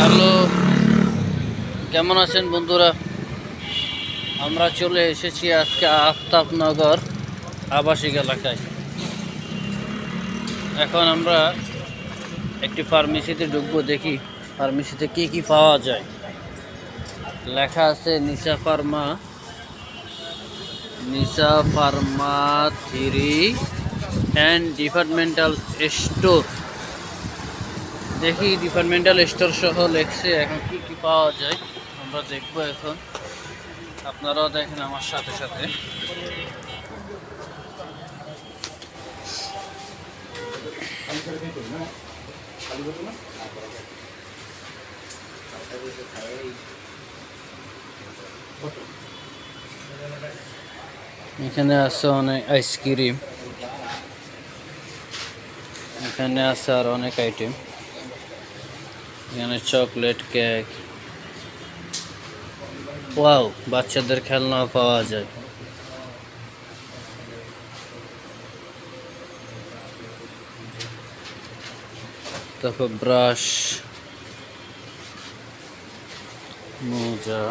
Hello, কেমন আছেন বন্ধুরা? আমরা চলে এসেছি আজকে আফতাবনগর আবাসিক এলাকায়। এখন আমরা একটি ফার্মেসিতে ঢুকবো, দেখি ফার্মেসিতে কি কি পাওয়া যায়। লেখা আছে নিসা ফার্মা 3 অ্যান্ড ডিপার্টমেন্টাল স্টোর। দেখি ডিপার্টমেন্টাল স্টোর সহ লেখছে, এখন কি কি পাওয়া যায় আমরা দেখবো। এখন আপনারাও দেখেন আমার সাথে সাথে। এখানে আছে অনেক আইসক্রিম, এখানে আছে আর অনেক আইটেম। এখানে চকলেট, কেক, ওয়াও, বাচ্চাদের খেলনা পাওয়া যায়। তারপর ব্রাশ, মোজা,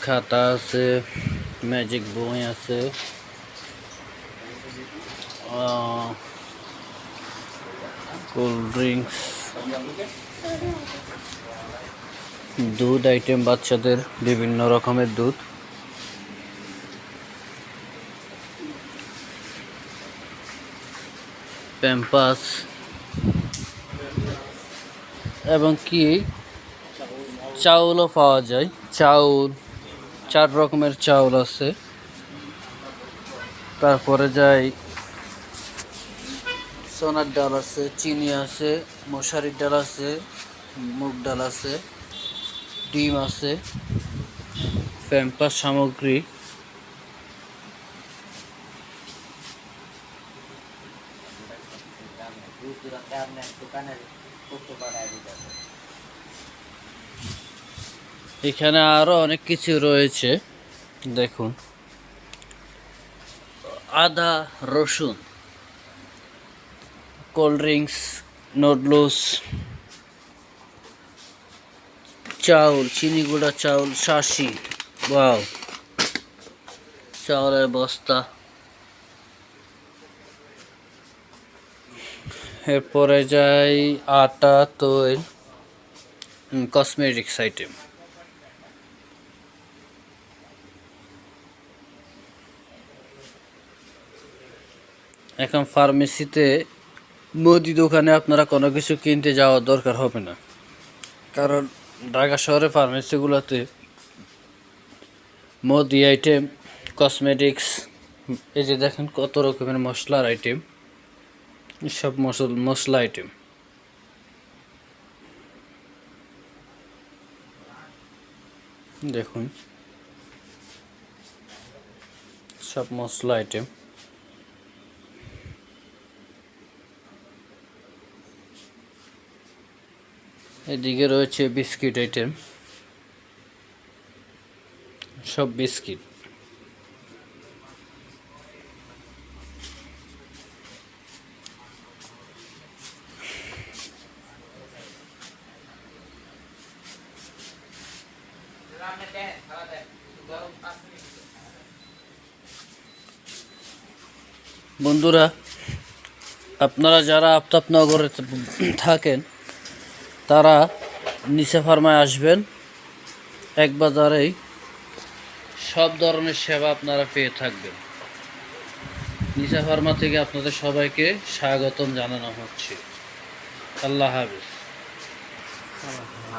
খাতা আছে, ম্যাজিক বই আছে, কোল্ড ড্রিঙ্কস, দুধ আইটেম, বাচ্চাদের বিভিন্ন রকমের দুধ, প্যাম্পাস, এবং কি চাউলও পাওয়া যায়। চাউল 4 রকমের চাউল আছে। তারপরে যাই, সোনার ডাল আছে, চিনি আছে, মশারির ডাল আছে, মুগ ডাল আছে, ডিম আছে, প্যাম্পাস সামগ্রী, এখানে আরো অনেক কিছু রয়েছে। দেখুন, আদা, রসুন, কোল্ড ড্রিঙ্কস, নুডলস, চাউল, চিনি গুঁড়া চাউল, শাঁসি, ওয়াও, চাউলের বস্তা। এরপরে যাই, আটা, তৈল, কসমেটিক্স আইটেম। এখন ফার্মেসিতে, মুদি দোকানে আপনারা কোনো কিছু কিনতে যাওয়ার দরকার হবে না, কারণ ঢাকা শহরে ফার্মেসিগুলোতে মুদি আইটেম, কসমেটিক্স, এই যে দেখেন কত রকমের মশলার আইটেম, সব মশলা আইটেম। দেখুন, সব মশলা আইটেম। এদিকে রয়েছে বিস্কিট আইটেম, সব বিস্কিট। বন্ধুরা, আপনারা যারা আফতাবনগরে থাকেন তারা নিসা ফার্মায় আসবেন। এক বাজারেই সব ধরনের সেবা আপনারা পেয়ে থাকবেন। নিসা ফার্মা থেকে আপনাদের সবাইকে স্বাগতম জানানো হচ্ছে। আল্লাহ হাফেজ।